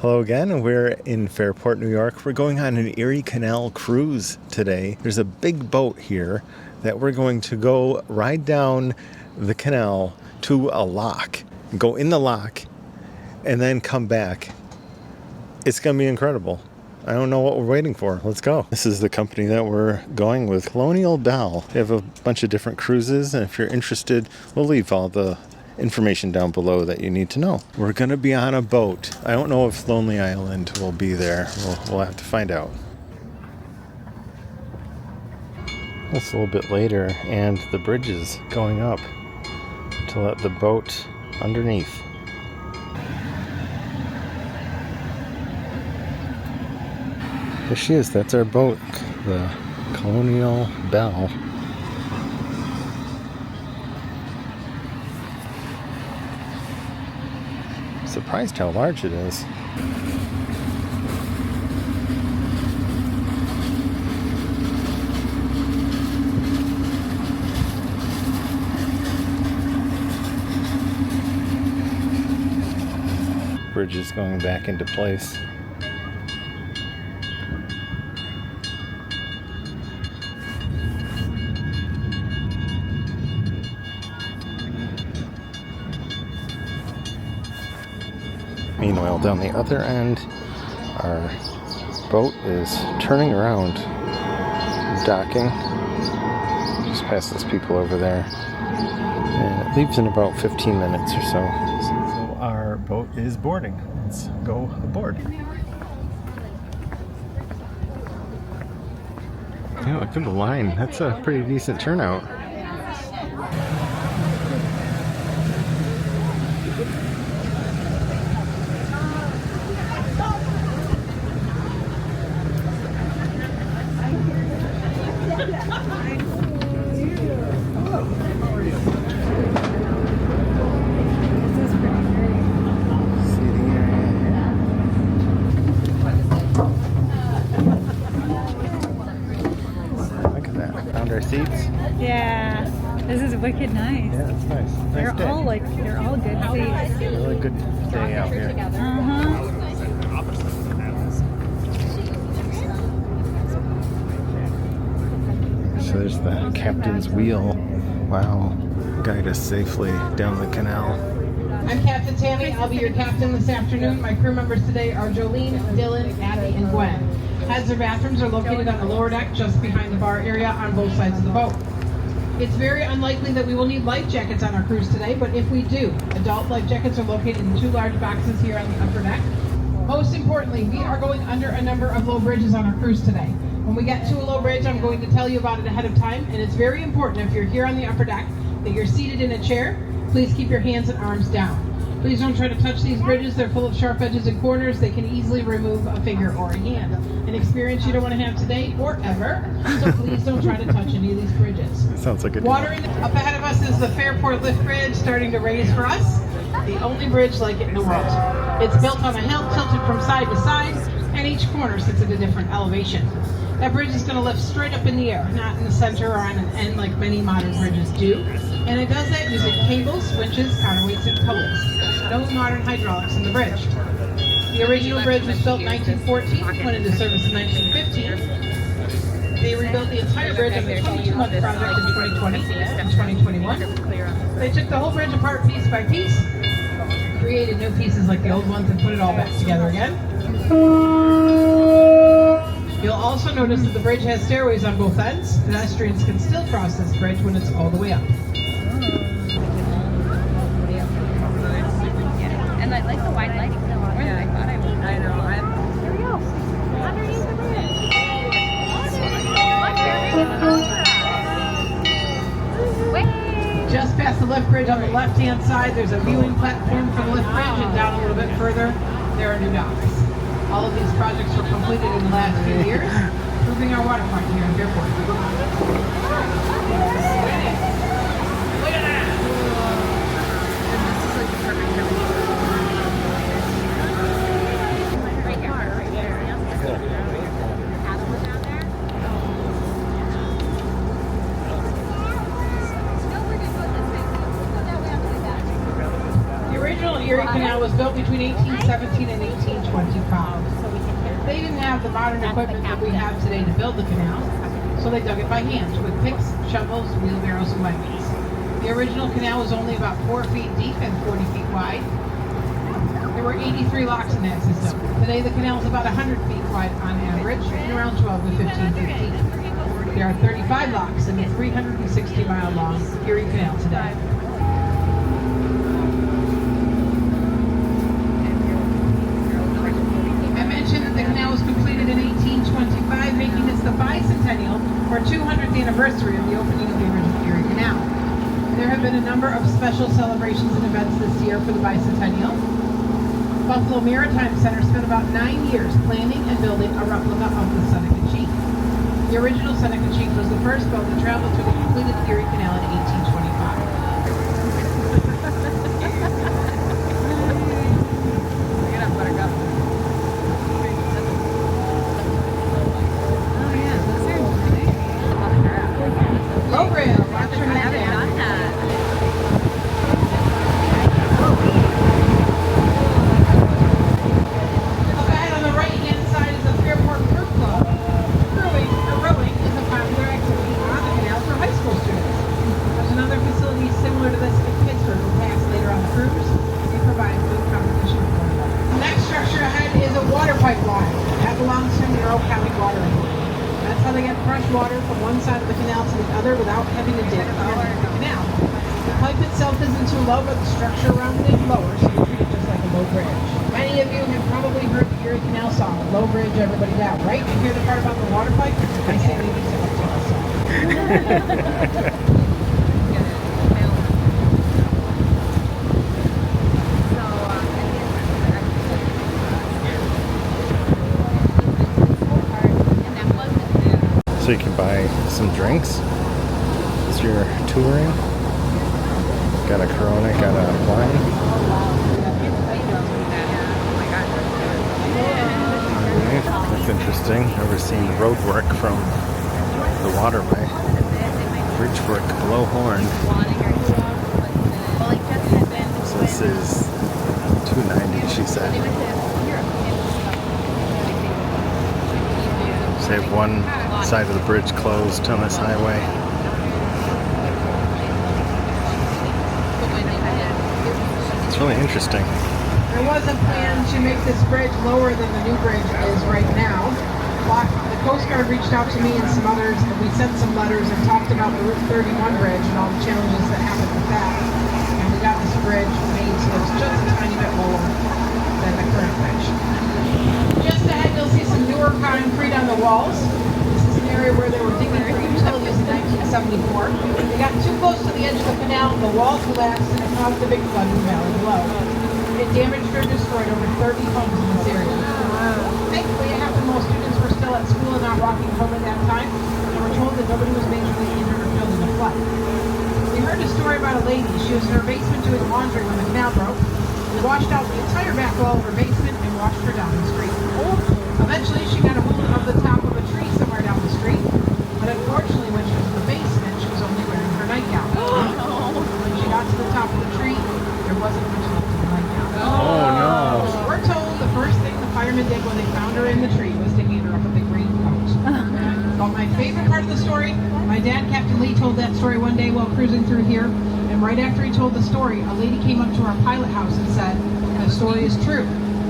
Hello again, and we're in Fairport, New York. We're going on an Erie Canal cruise today. There's a big boat here that we're going to go ride down the canal to a lock, go in the lock, and then come back. It's going to be incredible. I don't know what we're waiting for. Let's go. This is the company that we're going with, Colonial Belle. They have a bunch of different cruises, and if you're interested, we'll leave all the information down below that you need to know. We're going to be on a boat. I don't know if Lonely Island will be there. We'll have to find out. It's a little bit later, and the bridge is going up to let the boat underneath. There she is. That's our boat, the Colonial Belle. Surprised how large it is. Bridge is going back into place. Meanwhile, down the other end, our boat is turning around, docking, just past those people over there, and it leaves in about 15 minutes or so. So our boat is boarding. Let's go aboard. Yeah, look at the line. That's a pretty decent turnout. Our seats. Yeah, this is wicked nice. Yeah, it's nice. They're Nice day. they're all good seats. Really good day out here. So there's the captain's wheel. Wow, guide us safely down the canal. I'm Captain Tammy. I'll be your captain this afternoon. My crew members today are Jolene, Dylan, Abby, and Gwen. Heads or bathrooms are located on the lower deck just behind the bar area on both sides of the boat. It's very unlikely that we will need life jackets on our cruise today, but if we do, adult life jackets are located in 2 large boxes here on the upper deck. Most importantly, we are going under a number of low bridges on our cruise today. When we get to a low bridge, I'm going to tell you about it ahead of time, and it's very important if you're here on the upper deck that you're seated in a chair. Please keep your hands and arms down. Please don't try to touch these bridges. They're full of sharp edges and corners. They can easily remove a finger or a hand. An experience you don't want to have today or ever, so please don't try to touch any of these bridges. That sounds like a Water up ahead of us is the Fairport lift bridge starting to raise for us. The only bridge like it in the world. It's built on a hill tilted from side to side, and each corner sits at a different elevation. That bridge is going to lift straight up in the air, not in the center or on an end like many modern bridges do. And it does that using cables, winches, counterweights, and pulleys. No modern hydraulics in the bridge. The original bridge was built in 1914, went into service in 1915. They rebuilt the entire bridge on the 22-month project in 2020 and 2021. They took the whole bridge apart piece by piece, created new pieces like the old ones, and put it all back together again. You'll also notice that the bridge has stairways on both ends. Pedestrians can still cross this bridge when it's all the way up. And I like the wide lighting more than I thought I would. I know. Here we go. Underneath the bridge. Just past the lift bridge on the left-hand side, there's a viewing platform for the lift bridge, and down a little bit further, there are new docks. All of these projects were completed in the last few years, improving our waterfront here in Fairport. Look at that! This is like the perfect time. Right there. Down there. The original Erie Canal was was built between 1817 and 1825. They didn't have the modern equipment that we have today to build the canal, so they dug it by hand with picks, shovels, wheelbarrows, and wagons. The original canal was only about 4 feet deep and 40 feet wide. There were 83 locks in that system. Today the canal is about 100 feet wide on average and around 12 to 15 feet deep. There are 35 locks in the 360-mile long Erie Canal today. I mentioned that the canal was completed in 1825, making this the bicentennial or 200th anniversary of the opening of the original Erie Canal. There have been a number of special celebrations and events this year for the bicentennial. Buffalo Maritime Center spent about 9 years planning and building a replica of the Seneca Chief. The original Seneca Chief was the first boat to travel through the completed Erie Canal in 1825. Get up, Buttercup. Oh yeah, those are nice. Low rail, watch your I head haven't down. done that. Up ahead on the right-hand side is the Fairport Crew Club. Rowing is a popular activity on the canal for high school students. There's another facility similar to this in Pittsburgh we'll pass later on the cruise. They provide good competition for one another. The next structure ahead is a water pipeline. That belongs to Monroe County Water Authority. That's how they get fresh water from one side of the canal to the other without having to dig underneath the canal. The pipe itself isn't too low, but the structure around it is lower, so you treat it just like a low bridge. Many of you have probably heard the Erie Canal song, Low Bridge, Everybody Down, right? You hear the part about the water pipe? I say maybe sing up to the song. So you can buy some drinks as you're touring. Got a Corona, got a wine. Alright, that's interesting. Never seen road work from the waterway. Bridge work below Horn. So this is $2.90, she said. So they have one side of the bridge closed on this highway. It's really interesting. There was a plan to make this bridge lower than the new bridge is right now. The Coast Guard reached out to me and some others, and we sent some letters and talked about the Route 31 bridge and all the challenges that happened with that. And we got this bridge made so it's just a tiny bit lower than the current bridge. Just ahead, you'll see some newer concrete on the walls. This is an area where they were digging for utilities in 1974. They got too close to the edge of the canal, the walls collapsed, and it caused a big flood in the valley below. It damaged or destroyed over 30 homes in this area. Thankfully, it happened while students were still at school and not walking home at that time. They were told that nobody was majorly injured or killed in the flood. We heard a story about a lady. She was in her basement doing laundry when the canal broke. It washed out the entire back wall of her basement and washed her down the street. Eventually, she got a hold of the top of a tree somewhere down the street. But unfortunately, when she was in the basement, she was only wearing her nightgown. When she got to the top of the tree, there wasn't much left of the nightgown. Oh no. We're told the first thing the firemen did when they found her in the tree was to hand her up a big green coat. But my favorite part of the story, my dad, Captain Lee, told that story one day while cruising through here. And right after he told the story, a lady came up to our pilot house and said, "The story is true.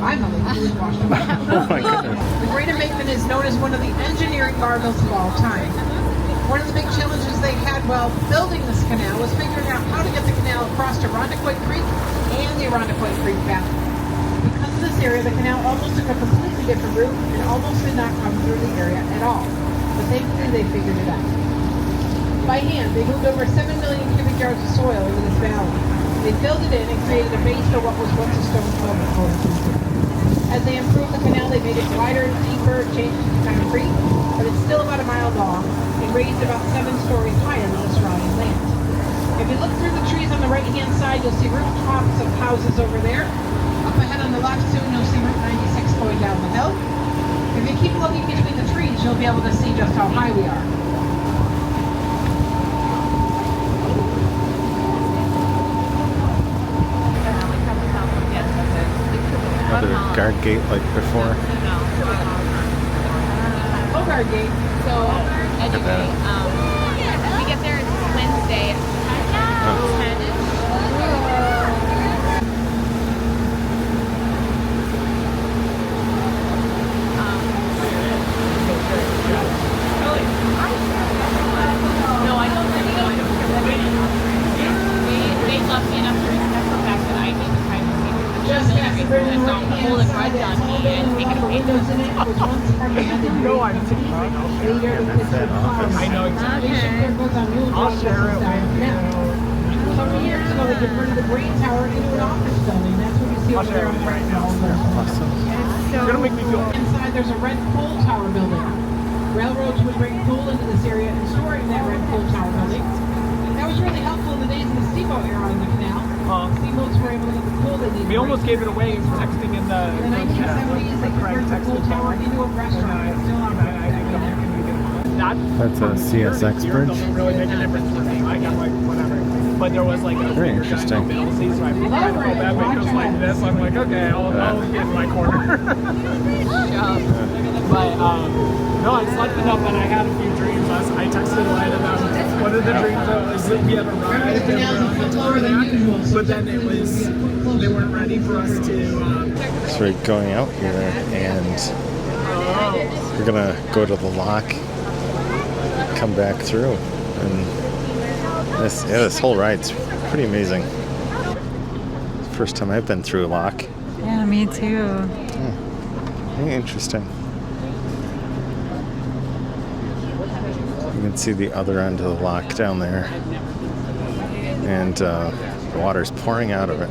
I'm the lady who was washed away." Oh my goodness. The Great Embankment is known as one of the engineering marvels of all time. One of the big challenges they had while building this canal was figuring out how to get the canal across to Irondequoit Creek and the Irondequoit Creek Valley. Because of this area, the canal almost took a completely different route and almost did not come through the area at all. But thankfully, they figured it out. By hand, they moved over 7 million cubic yards of soil into this valley. They filled it in and created a base for what was once a stone culvert. As they improved the canal, they made it wider and deeper, changed it to concrete, but it's still about a mile long and raised about 7 stories higher than the surrounding land. If you look through the trees on the right-hand side, you'll see rooftops of houses over there. Up ahead on the left soon, you'll see Route 96 going down the hill. If you keep looking between the trees, you'll be able to see just how high we are. guard gate like before. Bogart Gate. So anyway, we get there Wednesday at 10-ish. No, I don't really know. I don't care. They love me enough to respect the fact that I need the privacy. Just past the bridge on the Don't right-hand hold a side, grudge there's on me and take it away windows from in it. It was once part of the No, I'm taking later the kitchen flowers. I know exactly. They ship their goods on mule I'll trucks share it down with now. you. Several years ago, they converted the grain tower into an office building. That's what you see I'll over share there it on the right right now. now. Awesome. You're gonna make me feel. Inside, there's a red coal tower building. Railroads would bring coal into this area and store it in that red coal tower building. That was really helpful in the days of the steamboat era on the canal. Steamboats were able to get the coal they needed. We almost gave it away texting in the In the 1970s, they converted the coal tower into a restaurant. It's still operating. That's a CSX bridge. Doesn't really make a difference for me. Like I'm like whatever. But there was like a Very bigger guy interesting. in the middle seat, so I felt bad when he goes like this. I'm like, okay, I'll get in my corner. But no, I slept enough and I had a few dreams last night. I texted Light about one of the dreams was that we had a ride and we were on the top of that, but then it was they weren't ready for us to. So we're going out here and we're gonna go to the lock, come back through, and this whole ride's pretty amazing. First time I've been through a lock. Yeah, me too. Very interesting. You can see the other end of the lock down there, and the water's pouring out of it.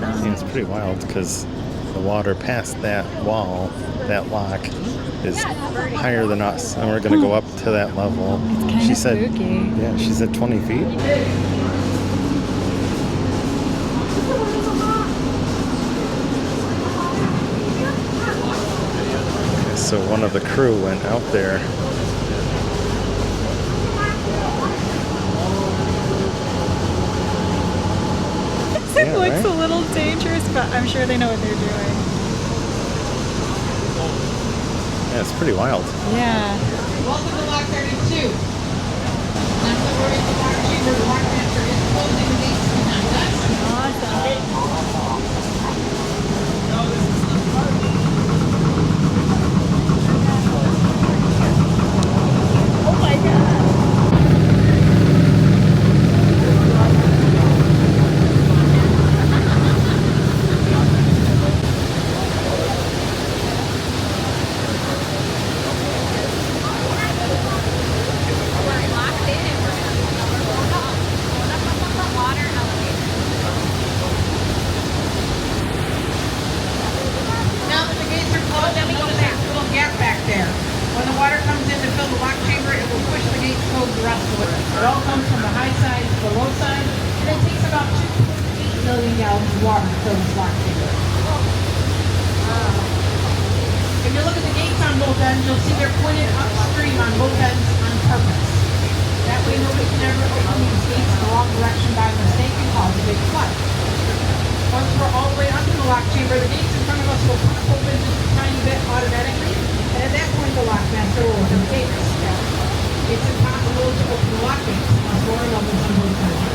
And it's pretty wild because the water past that wall, that lock, is higher than us, and we're gonna go up to that level. It's kind She of said, spooky. yeah, she said 20 feet. So one of the crew went out there. It Yeah, looks right? a little dangerous, but I'm sure they know what they're doing. Yeah, it's pretty wild. Yeah. Welcome to Lock 32. Not to worry, the lock chamber, the lock master is closing the gates behind us. Awesome. Oh my god. We're locked in and we're going up on the water elevator. Now that the gates are closed, Then we go notice back. that little gap back there. When the water comes in to fill the lock chamber, it will push the gates closed the rest of it. It all comes from the high side to the low side, and it takes about 2.8 million gallons of water to fill this lock chamber. If you look at the gates on both ends, you'll see they're pointed upstream on both ends on purpose. That way nobody can ever open these gates in the wrong direction by mistake and cause a big flood. Once we're all the way up to the lock chamber, the gates in front of us will pop open just a tiny bit automatically, and at that point the lock master will open the gates. It's impossible to open the lock gates unless lower levels on both sides.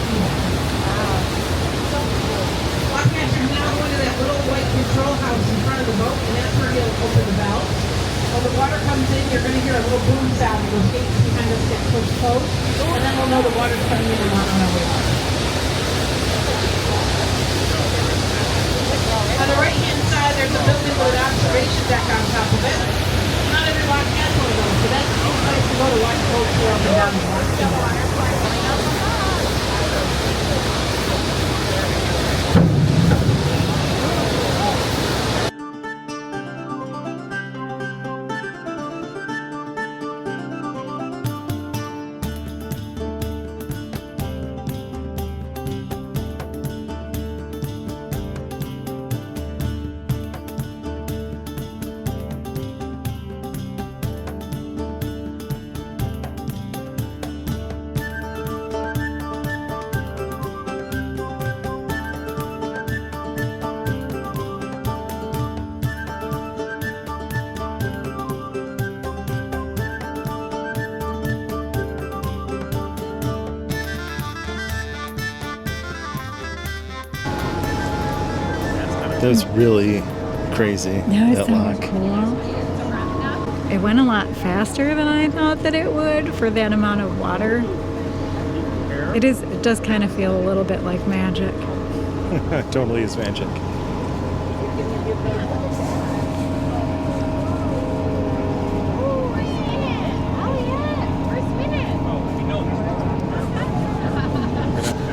Lock master is now going to that little white control house in front of the boat, and that's where he'll open the valve. When the water comes in, you're going to hear a little boom sound, and those gates behind us get pushed closed, and then we'll know the water's coming in and we're on our way out. On the right-hand side, there's a building with an observation deck on top of it. Not every lock has one of those, so that's a good place to go to watch boats go up and down the lock chamber. It was really crazy, That was that so lock. cool. It went a lot faster than I thought that it would for that amount of water. It does kind of feel a little bit like magic. Totally is magic.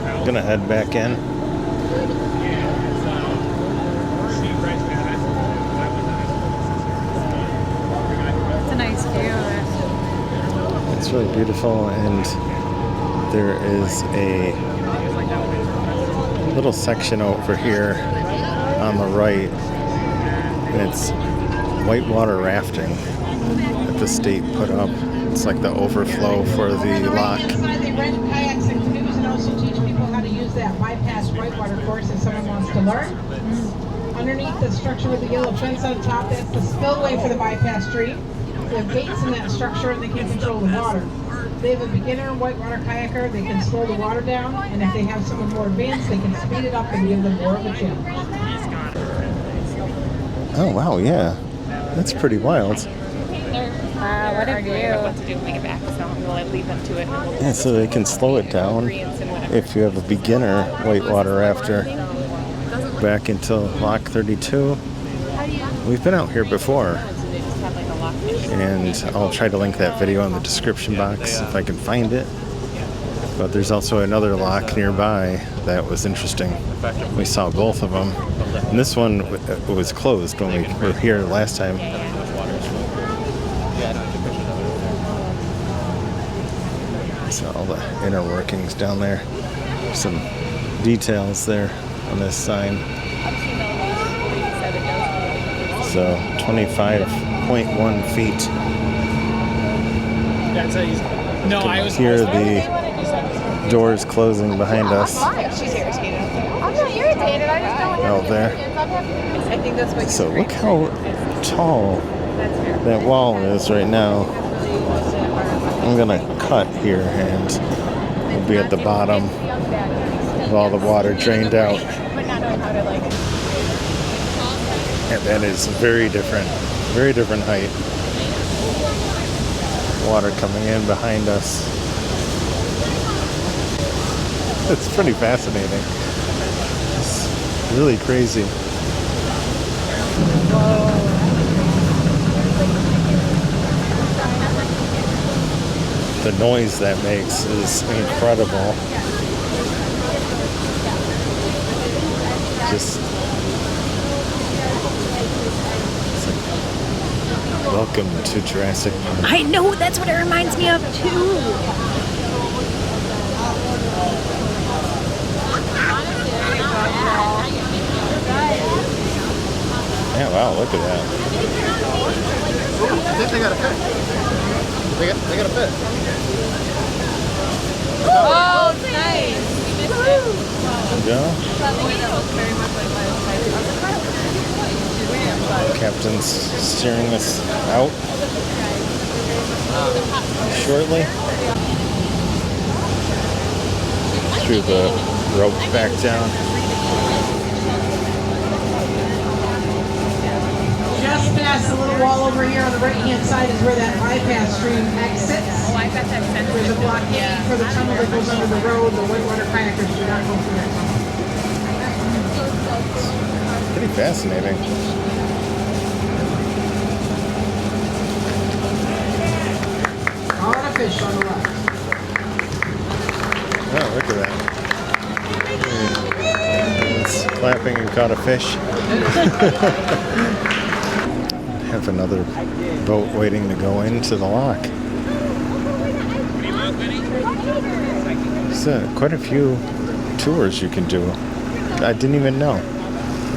I'm gonna head back in. It's a nice view of it. It's really beautiful, and there is a little section over here on the right, and it's whitewater rafting that the state put up. It's like the overflow for the lock. Inside, they rent kayaks and canoes and also teach people how to use that bypass whitewater course if someone wants to learn. Underneath the structure with the yellow fence on top, that's the spillway for the bypass stream. They have gates in that structure and they can control the water. They have a beginner whitewater kayaker, they can slow the water down, and if they have someone more advanced, they can speed it up and give them more of a challenge. Oh wow, yeah, that's pretty wild. What a view. What to do when we get back, so we'll leave them to it. Yeah, so they can slow it down if you have a beginner whitewater rafter. Back until lock 32. We've been out here before, and I'll try to link that video in the description box if I can find it. But there's also another lock nearby that was interesting. We saw both of them, and this one was closed when we were here last time. So all the inner workings down there. Some details there on this sign. So 25.1 feet. That's how he's. No, I was. Hear the doors closing behind us. She's irritated. I'm not irritated. I just don't Out there. I think that's what. So look how tall that wall is right now. I'm gonna cut here and we'll be at the bottom with all the water drained out. And that is very different height. Water coming in behind us. It's pretty fascinating. It's really crazy. The noise that makes is incredible. Just it's like, welcome to Jurassic Park. I know, that's what it reminds me of too. Yeah, wow, look at that. I think they got a fit. They got a fit. Oh, nice. Yeah. Captain's steering us out shortly. Through the rope back down. Just past the little wall over here on the right-hand side is where that bypass stream exits. Oh, I got that sense. There's a blockade for the tunnel that goes under the road. The whitewater kayakers do not go through that tunnel. Pretty fascinating. Caught a fish on the left. Oh, look at that. It's clapping and caught a fish. Have another boat waiting to go into the lock. There's quite a few tours you can do. I didn't even know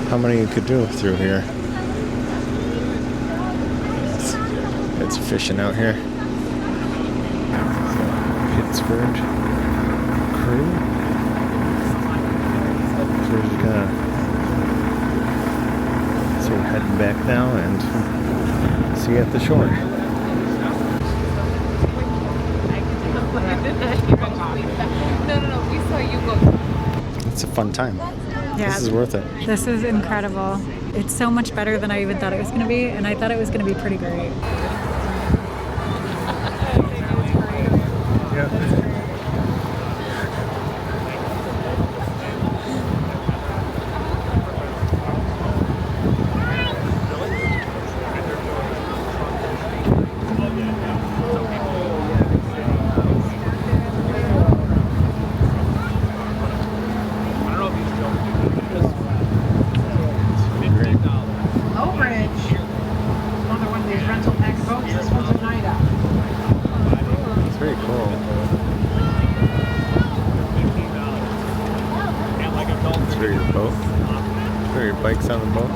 how many you could do through here. It's fishing out here. Pittsburgh crew. So we're heading back now and see you at the shore. No, we saw you go. It's a fun time. Yeah, This is worth it. This is incredible. It's so much better than I even thought it was going to be, and I thought it was going to be pretty great. Low Bridge. Another one of these rental pack boats. This one's a night out. It's very cool. It's for your boat. For your bikes on the boat.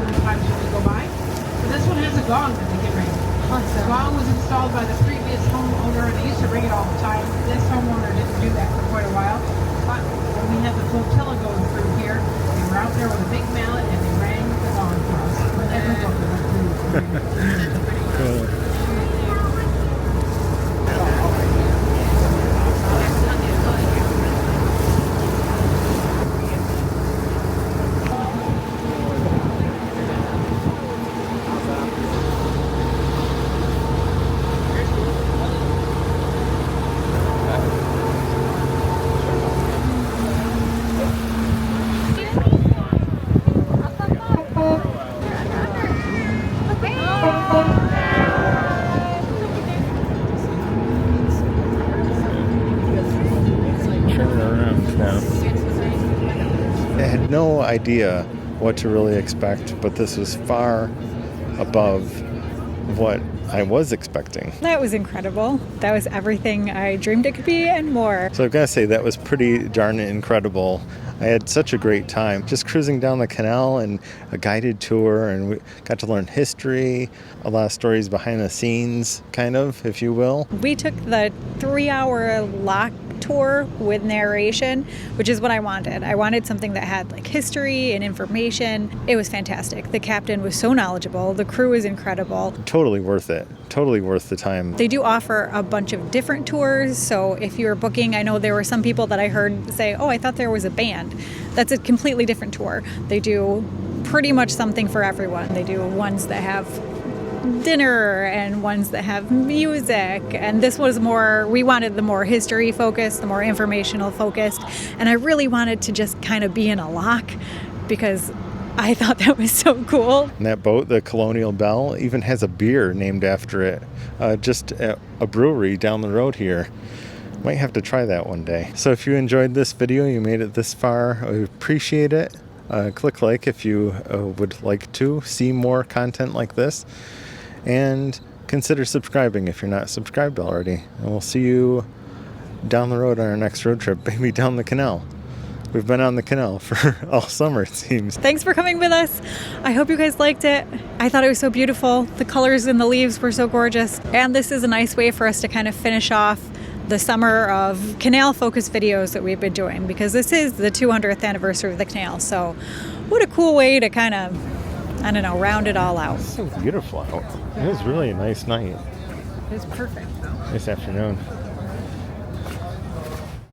Sometimes you just go by. So this one has a gong that they can ring. The gong was installed by the previous homeowner, and they used to ring it all the time. This homeowner didn't do that for quite a while. But when we had the flotilla going through here, they were out there with a big mallet and they rang the gong for us. Every boat that went through. Cool. Turn around now. I had no idea what to really expect, but this was far above what I was expecting. That was incredible. That was everything I dreamed it could be and more. So I've got to say that was pretty darn incredible. I had such a great time just cruising down the canal and a guided tour, and we got to learn history, a lot of stories behind the scenes, kind of, if you will. We took the 3-hour lock tour with narration, which is what I wanted. I wanted something that had like history and information. It was fantastic. The captain was so knowledgeable. The crew was incredible. Totally worth it. Totally worth the time. They do offer a bunch of different tours, so if you're booking, I know there were some people that I heard say, oh, I thought there was a band. That's a completely different tour. They do pretty much something for everyone. They do ones that have dinner and ones that have music, and this was more, we wanted the more history focused, the more informational focused, and I really wanted to just kind of be in a lock because I thought that was so cool. And that boat, the Colonial Belle, even has a beer named after it, just at a brewery down the road here. Might have to try that one day. So if you enjoyed this video, you made it this far, I appreciate it. Click like if you would like to see more content like this, and consider subscribing if you're not subscribed already. And we'll see you down the road on our next road trip, maybe down the canal. We've been on the canal for all summer, it seems. Thanks for coming with us. I hope you guys liked it. I thought it was so beautiful. The colors in the leaves were so gorgeous. And this is a nice way for us to kind of finish off the summer of canal-focused videos that we've been doing, because this is the 200th anniversary of the canal. So what a cool way to kind of, I don't know, round it all out. It's so beautiful out. It was really a nice night. It's perfect, though. Nice afternoon.